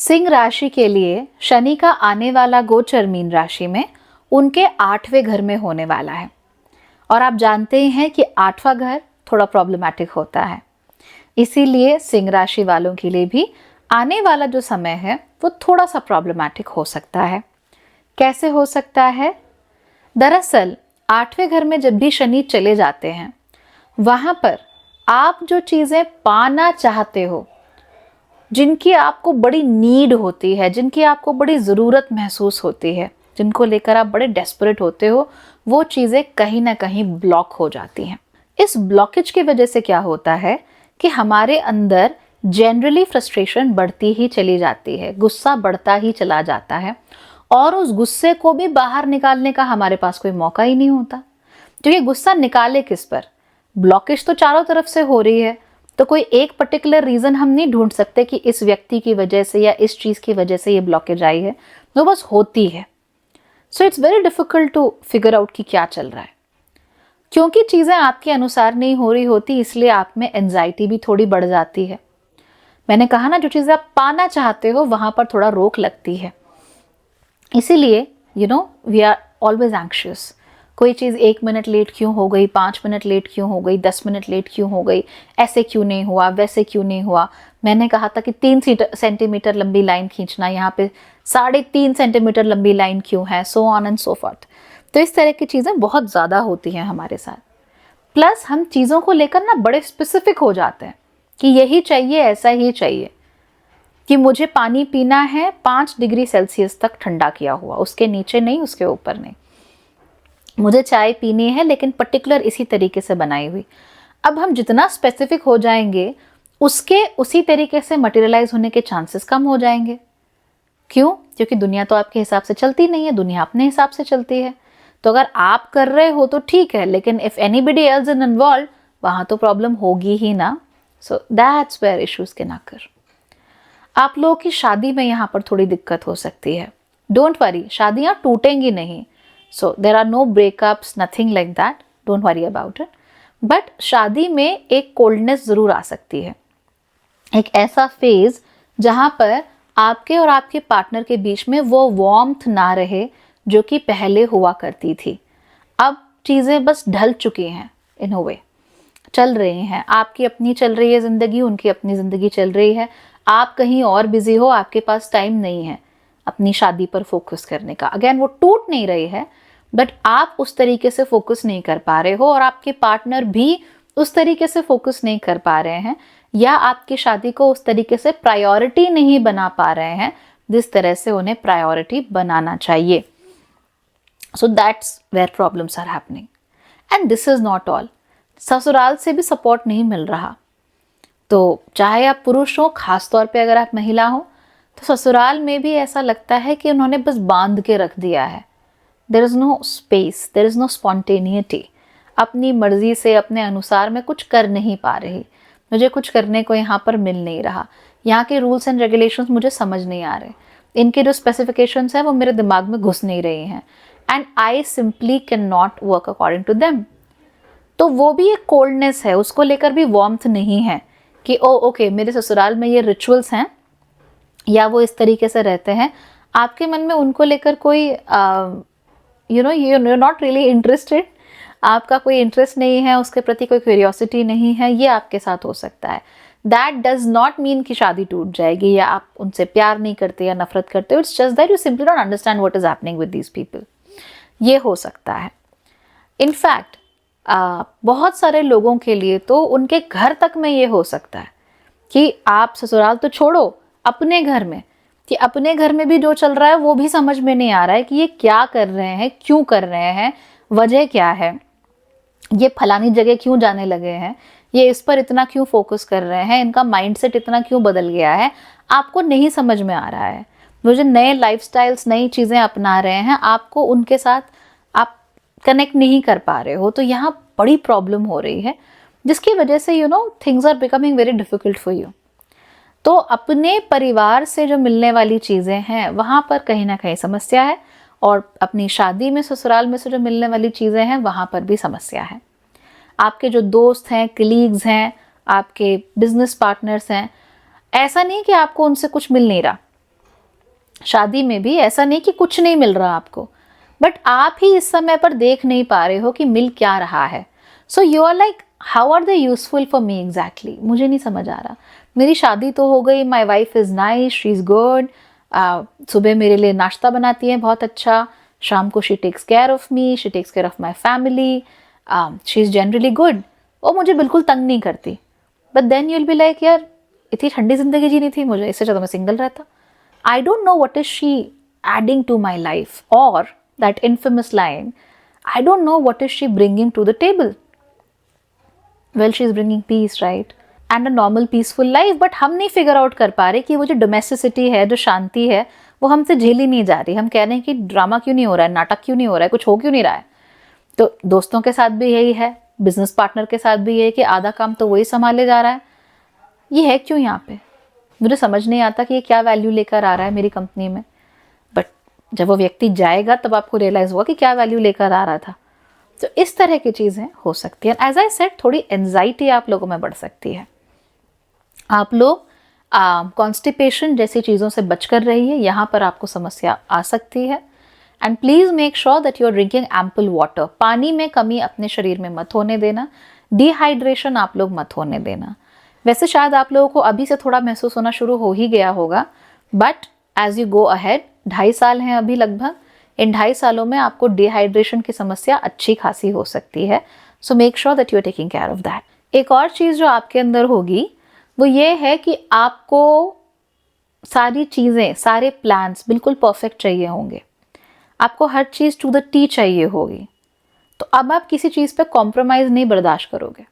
सिंह राशि के लिए शनि का आने वाला गोचर मीन राशि में उनके 8वें घर में होने वाला है। और आप जानते ही हैं कि 8वां घर थोड़ा प्रॉब्लमैटिक होता है, इसीलिए सिंह राशि वालों के लिए भी आने वाला जो समय है वो थोड़ा सा प्रॉब्लमैटिक हो सकता है। कैसे हो सकता है? दरअसल 8वें घर में जब भी शनि चले जाते हैं, वहां पर आप जो चीजें पाना चाहते हो, जिनकी आपको बड़ी नीड होती है, जिनकी आपको बड़ी ज़रूरत महसूस होती है, जिनको लेकर आप बड़े डेस्परेट होते हो, वो चीज़ें कहीं ना कहीं ब्लॉक हो जाती हैं। इस ब्लॉकेज की वजह से क्या होता है कि हमारे अंदर जनरली फ्रस्ट्रेशन बढ़ती ही चली जाती है, गुस्सा बढ़ता ही चला जाता है और उस गुस्से को भी बाहर निकालने का हमारे पास कोई मौका ही नहीं होता। तो ये गुस्सा निकाले किस पर? ब्लॉकेज तो चारों तरफ से हो रही है, तो कोई एक पर्टिकुलर रीजन हम नहीं ढूंढ सकते कि इस व्यक्ति की वजह से या इस चीज की वजह से ये ब्लॉकेज आई है, वो बस होती है। So it's very difficult to figure out कि क्या चल रहा है। क्योंकि चीजें आपके अनुसार नहीं हो रही होती, इसलिए आप में एंजाइटी भी थोड़ी बढ़ जाती है। मैंने कहा ना, जो चीजें आप पाना चाहते हो वहां पर थोड़ा रोक लगती है। इसीलिए वी आर ऑलवेज एंग्शियस। कोई चीज़ 1 मिनट लेट क्यों हो गई, 5 मिनट लेट क्यों हो गई, 10 मिनट लेट क्यों हो गई, ऐसे क्यों नहीं हुआ, वैसे क्यों नहीं हुआ। मैंने कहा था कि 3 सेंटीमीटर लंबी लाइन खींचना, यहाँ पे 3.5 सेंटीमीटर लंबी लाइन क्यों है, so on and so forth. तो इस तरह की चीज़ें बहुत ज़्यादा होती हैं हमारे साथ। प्लस हम चीज़ों को लेकर ना बड़े स्पेसिफिक हो जाते हैं कि यही चाहिए, ऐसा ही चाहिए, कि मुझे पानी पीना है 5 डिग्री सेल्सियस तक ठंडा किया हुआ, उसके नीचे नहीं, उसके ऊपर नहीं। मुझे चाय पीनी है लेकिन पर्टिकुलर इसी तरीके से बनाई हुई। अब हम जितना स्पेसिफिक हो जाएंगे, उसके उसी तरीके से मटेरियलाइज होने के चांसेस कम हो जाएंगे। क्यों? क्योंकि दुनिया तो आपके हिसाब से चलती नहीं है, दुनिया अपने हिसाब से चलती है। तो अगर आप कर रहे हो तो ठीक है, लेकिन if anybody else is involve, वहां तो प्रॉब्लम होगी ही ना। So that's where issues can occur. आप लोगों की शादी में यहाँ पर थोड़ी दिक्कत हो सकती है। डोंट वरी, शादियां टूटेंगी नहीं। So there are no breakups, nothing like that. Don't worry about it. But शादी में एक कोल्डनेस जरूर आ सकती है, एक ऐसा फेज जहां पर आपके और आपके पार्टनर के बीच में वो वार्मथ ना रहे जो कि पहले हुआ करती थी। अब चीजें बस ढल चुकी हैं, इन अ वे चल रही हैं। आपकी अपनी चल रही है जिंदगी, उनकी अपनी जिंदगी चल रही है। आप कहीं और बिजी हो, आपके पास टाइम नहीं है अपनी शादी पर फोकस करने का। अगेन, वो टूट नहीं रही है, बट आप उस तरीके से फोकस नहीं कर पा रहे हो और आपके पार्टनर भी उस तरीके से फोकस नहीं कर पा रहे हैं, या आपकी शादी को उस तरीके से प्रायोरिटी नहीं बना पा रहे हैं जिस तरह से उन्हें प्रायोरिटी बनाना चाहिए। So that's where problems are happening. And this is not all, ससुराल से भी सपोर्ट नहीं मिल रहा। तो चाहे आप पुरुष हो, खासतौर पे अगर आप महिला हो, तो ससुराल में भी ऐसा लगता है कि उन्होंने बस बांध के रख दिया है। There is no space, there is no spontaneity. अपनी मर्जी से, अपने अनुसार मैं कुछ कर नहीं पा रही, मुझे कुछ करने को यहाँ पर मिल नहीं रहा। यहाँ के रूल्स एंड रेगुलेशंस मुझे समझ नहीं आ रहे, इनके जो स्पेसिफिकेशंस हैं वो मेरे दिमाग में घुस नहीं रही हैं, and I simply can not work according to them. तो वो भी एक कोल्डनेस है, उसको लेकर भी वार्मथ नहीं है कि ओ ओके, मेरे ससुराल में ये रिचुअल्स हैं या वो इस तरीके से रहते हैं। आपके मन में उनको लेकर कोई you're not really interested, आपका कोई इंटरेस्ट नहीं है, उसके प्रति कोई क्यूरियोसिटी नहीं है, ये आपके साथ हो सकता है। दैट डज नॉट मीन कि शादी टूट जाएगी या आप उनसे प्यार नहीं करते या नफरत करते हो। It's just that you simply don't understand what is happening with these people. ये हो सकता है। इनफैक्ट बहुत सारे लोगों के लिए तो उनके घर तक में ये हो सकता है कि आप ससुराल तो छोड़ो, अपने घर में, कि अपने घर में भी जो चल रहा है वो भी समझ में नहीं आ रहा है कि ये क्या कर रहे हैं, क्यों कर रहे हैं, वजह क्या है, ये फलानी जगह क्यों जाने लगे हैं, ये इस पर इतना क्यों फोकस कर रहे हैं, इनका माइंडसेट इतना क्यों बदल गया है, आपको नहीं समझ में आ रहा है। वो जो नए लाइफस्टाइल्स, नई चीज़ें अपना रहे हैं, आपको उनके साथ आप कनेक्ट नहीं कर पा रहे हो। तो यहाँ बड़ी प्रॉब्लम हो रही है, जिसकी वजह से things are becoming very difficult for you. तो अपने परिवार से जो मिलने वाली चीज़ें हैं वहाँ पर कहीं ना कहीं समस्या है, और अपनी शादी में, ससुराल में से जो मिलने वाली चीज़ें हैं वहाँ पर भी समस्या है। आपके जो दोस्त हैं, कलीग्स हैं, आपके बिजनेस पार्टनर्स हैं, ऐसा नहीं कि आपको उनसे कुछ मिल नहीं रहा, शादी में भी ऐसा नहीं कि कुछ नहीं मिल रहा आपको, बट आप ही इस समय पर देख नहीं पा रहे हो कि मिल क्या रहा है. So you are like, how are they useful for me exactly, मुझे नहीं समझ आ रहा. मेरी शादी तो हो गई, my wife is nice, she is good, सुबह मेरे लिए नाश्ता बनाती है बहुत अच्छा, शाम को she takes care of me, she takes care of my family, she is generally good, वो मुझे बिल्कुल तंग नहीं करती. But then you'll be like, यार इतनी ठंडी जिंदगी जीनी थी मुझे, इससे ज़्यादा मैं सिंगल रहता. I don't know what is she adding to my life, or that infamous line, I don't know what is she bringing to the table. Well, she is bringing peace, right? And a normal peaceful life, but हम नहीं figure out कर पा रहे कि वो जो domesticity है, जो शांति है, वो हमसे झेली नहीं जा रही. हम कह रहे हैं कि ड्रामा क्यों नहीं हो रहा है, नाटक क्यों नहीं हो रहा है, कुछ हो क्यों नहीं रहा है. तो दोस्तों के साथ भी यही है, बिजनेस पार्टनर के साथ भी यही कि आधा काम तो वही संभाले जा रहा है. ये है क्यों यहाँ पे? मुझे समझ नहीं आता कि ये क्या वैल्यू लेकर आ रहा है मेरी कंपनी में. बट जब वो व्यक्ति जाएगा तब आपको रियलाइज़ होगा कि क्या वैल्यू लेकर आ रहा था. तो इस तरह की चीज़ें हो सकती हैं. एज आई सेड, थोड़ी एंजाइटी आप लोगों में बढ़ सकती है. आप लोग कॉन्स्टिपेशन जैसी चीज़ों से बचकर रहिए, यहाँ पर आपको समस्या आ सकती है. And please make sure that you are drinking ample water. पानी में कमी अपने शरीर में मत होने देना. डिहाइड्रेशन आप लोग मत होने देना. वैसे शायद आप लोगों को अभी से थोड़ा महसूस होना शुरू हो ही गया होगा, but as you go ahead, 2.5 साल हैं अभी लगभग, इन 2.5 सालों में आपको डिहाइड्रेशन की समस्या अच्छी खासी हो सकती है. So make sure that you are taking care of that. एक और चीज़ जो आपके अंदर होगी वो ये है कि आपको सारी चीज़ें, सारे प्लान्स बिल्कुल परफेक्ट चाहिए होंगे. आपको हर चीज़ टू द टी चाहिए होगी. तो अब आप किसी चीज़ पे कॉम्प्रोमाइज़ नहीं बर्दाश्त करोगे.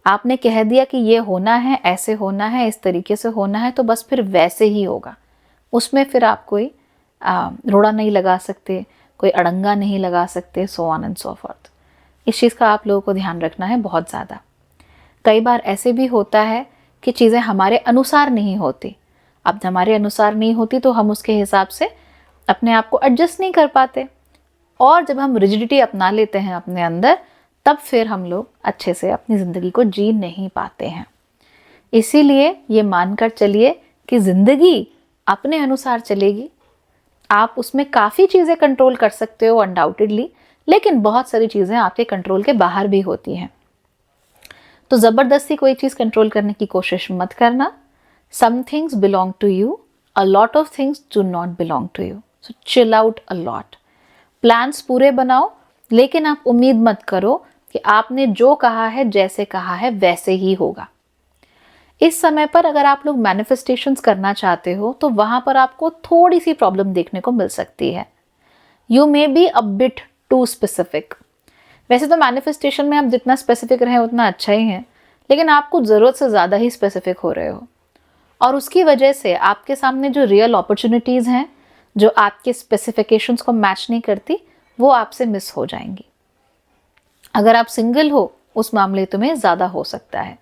आपने कह दिया कि ये होना है, ऐसे होना है, इस तरीके से होना है, तो बस फिर वैसे ही होगा. उसमें फिर आप कोई रोड़ा नहीं लगा सकते, कोई अड़ंगा नहीं लगा सकते, so on and so forth. इस चीज़ का आप लोगों को ध्यान रखना है बहुत ज़्यादा. कई बार ऐसे भी होता है कि चीज़ें हमारे अनुसार नहीं होती. अब हमारे अनुसार नहीं होती तो हम उसके हिसाब से अपने आप को एडजस्ट नहीं कर पाते, और जब हम रिजिडिटी अपना लेते हैं अपने अंदर, तब फिर हम लोग अच्छे से अपनी ज़िंदगी को जी नहीं पाते हैं. इसीलिए ये मानकर चलिए कि ज़िंदगी अपने अनुसार चलेगी. आप उसमें काफ़ी चीज़ें कंट्रोल कर सकते हो अनडाउटेडली, लेकिन बहुत सारी चीज़ें आपके कंट्रोल के बाहर भी होती हैं. तो ज़बरदस्ती कोई चीज़ कंट्रोल करने की कोशिश मत करना. Some things belong to you, a lot of things do not belong to you. So chill out a lot. Plans पूरे बनाओ, लेकिन आप उम्मीद मत करो कि आपने जो कहा है, जैसे कहा है, वैसे ही होगा. इस समय पर अगर आप लोग मैनिफेस्टेशंस करना चाहते हो तो वहाँ पर आपको थोड़ी सी प्रॉब्लम देखने को मिल सकती है. You may be a bit too specific. वैसे तो मैनिफेस्टेशन में आप जितना स्पेसिफिक रहें उतना अच्छा ही है, लेकिन आप कुछ ज़रूरत से ज़्यादा ही स्पेसिफिक हो रहे हो, और उसकी वजह से आपके सामने जो रियल अपॉर्चुनिटीज़ हैं, जो आपके स्पेसिफिकेशंस को मैच नहीं करती, वो आपसे मिस हो जाएंगी. अगर आप सिंगल हो, उस मामले में ज़्यादा हो सकता है.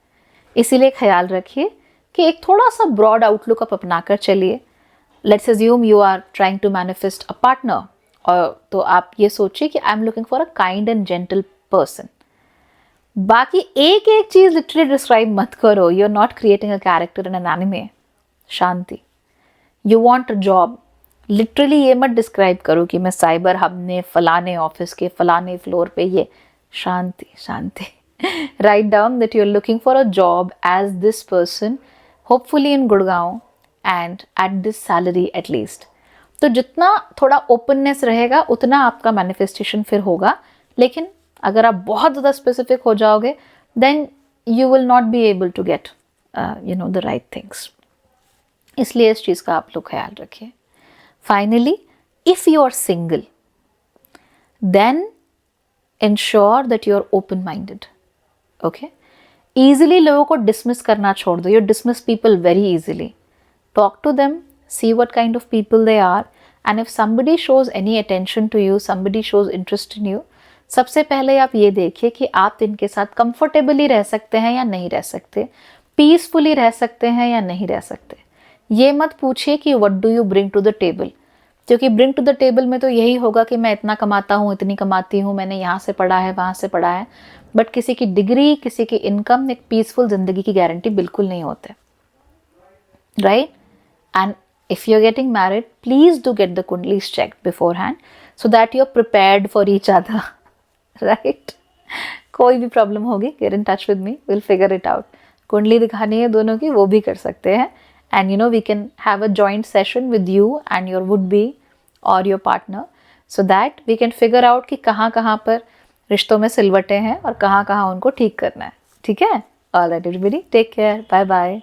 इसीलिए ख्याल रखिए कि एक थोड़ा सा ब्रॉड आउटलुक आप अपना कर चलिए. Let's assume you are trying to manifest a partner, और तो आप ये सोचिए कि I am looking for a kind and gentle person. बाकी एक एक चीज़ लिटरली डिस्क्राइब मत करो. You are not creating a character in an anime. शांति. You want a job, literally ये मत डिस्क्राइब करो कि मैं साइबर हब में फलाने ऑफिस के फलाने फ्लोर पे ये. शांति शांति. Write down that you're looking for a job as this person, hopefully in Gurgaon, and at this salary at least. तो जितना थोड़ा ओपननेस रहेगा उतना आपका मैनिफेस्टेशन फिर होगा. लेकिन अगर आप बहुत ज़्यादा स्पेसिफिक हो जाओगे, then you will not be able to get the right things. इसलिए इस चीज़ का आप लोग ख्याल रखिए. Finally, if you are single, then ensure that you are open-minded. Okay? Easily लोगों को dismiss करना छोड़ दो. You dismiss people very easily. Talk to them, see what kind of people they are, and if somebody shows any attention to you, somebody shows interest in you, सबसे पहले आप ये देखिए कि आप इनके साथ comfortably रह सकते हैं या नहीं रह सकते, peacefully रह सकते हैं या नहीं रह सकते. ये मत पूछिए कि what do you bring to the table, क्योंकि ब्रिंग टू द टेबल में तो यही होगा कि मैं इतना कमाता हूँ, इतनी कमाती हूँ, मैंने यहाँ से पढ़ा है, वहाँ से पढ़ा है. बट किसी की डिग्री, किसी की इनकम एक पीसफुल ज़िंदगी की गारंटी बिल्कुल नहीं होते. Right? And If you're getting married, please do get the kundlis checked beforehand so that you're prepared for each other. Right? कोई भी प्रॉब्लम होगी, get in touch with me, we'll figure it out. कुंडली दिखानी है दोनों की, वो भी कर सकते हैं. And you know, we can have a joint session with you and your would-be or your partner so that we can figure out कि कहाँ कहाँ पर रिश्तों में सिलवटें हैं और कहाँ कहाँ उनको ठीक करना है. ठीक है? All right, everybody, take care. Bye bye.